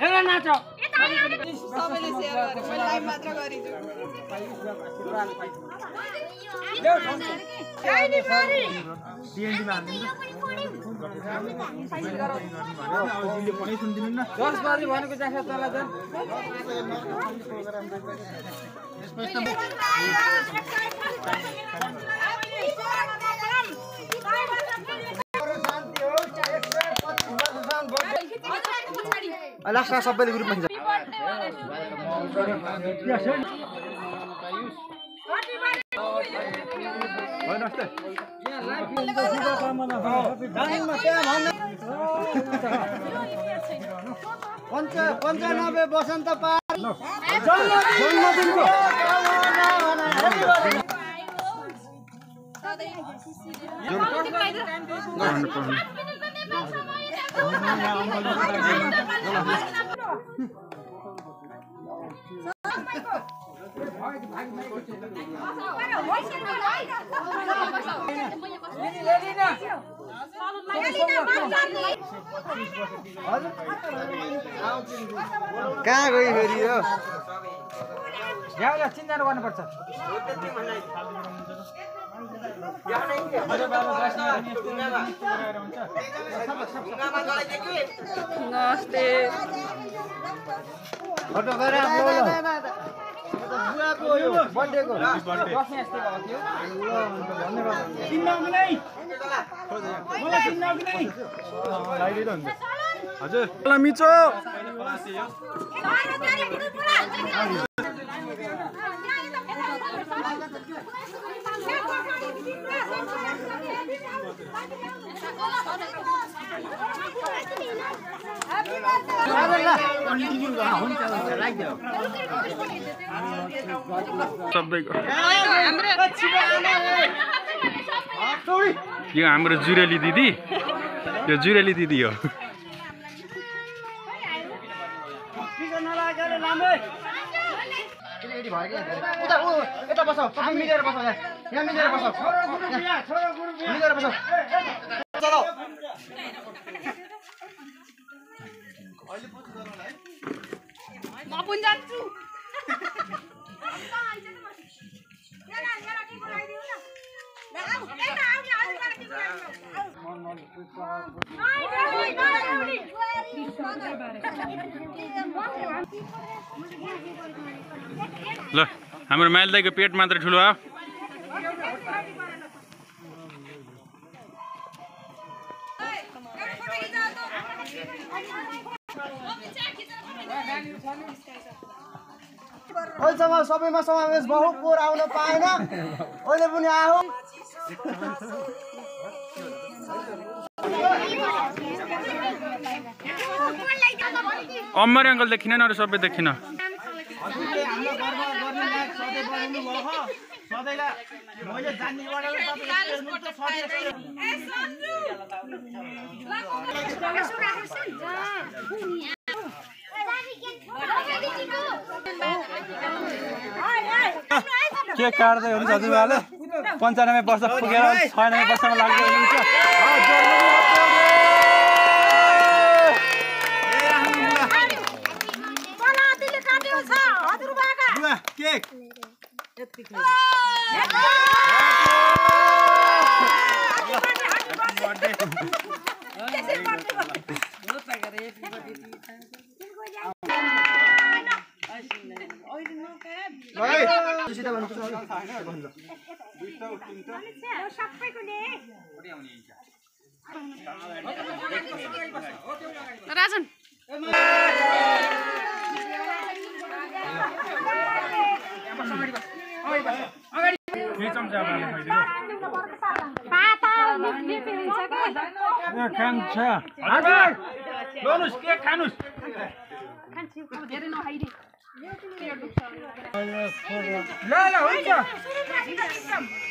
एउटा नाच सबैले शेयर गरे मैले लाइभ मात्र गरिदिन्छु गाइनी मारी टिएनडी मा हाल्दिनु दिले पनि सुन्दिनु न 10 बारी भनेको जाखा तला जान लास्टमा सबैले ग्रुपमा खिच्छ पञ्चानब्बे वसन्त पार जन्मदिनको कहाँ गयो फेरि यो यहाँ चिन्ता गर्नुपर्छ नमस्ते फोटो गरे बुवाको यो बर्थडेको दसैँ जस्तै भएको थियो चिन्नाउ कि नै मलाई चिन्नाउ कि नै लाइदिनु हुन्छ हजुर ल मिचो सबैको यो हाम्रो जुरेली दिदी यो जुरेली दिदी हो यता बस मिलेर बस यहाँ मिलेर बस मिलेर बस चलो म पनि जान्छु ल हाम्रो माइल दाइको पेट मात्र ठुलो हो अहिलेसम्म सबैमा समावेश बहु पोर आउन पाएन अहिले पनि आऊ अमर अङ्कल देखिन न अरू सबै देखिन के काट्दै हुनुहुन्छ हजुरबाले 95 वर्ष पुगेर 96 वर्षमा लाग्दै हुनुहुन्छ केक राजन ल हुन्छ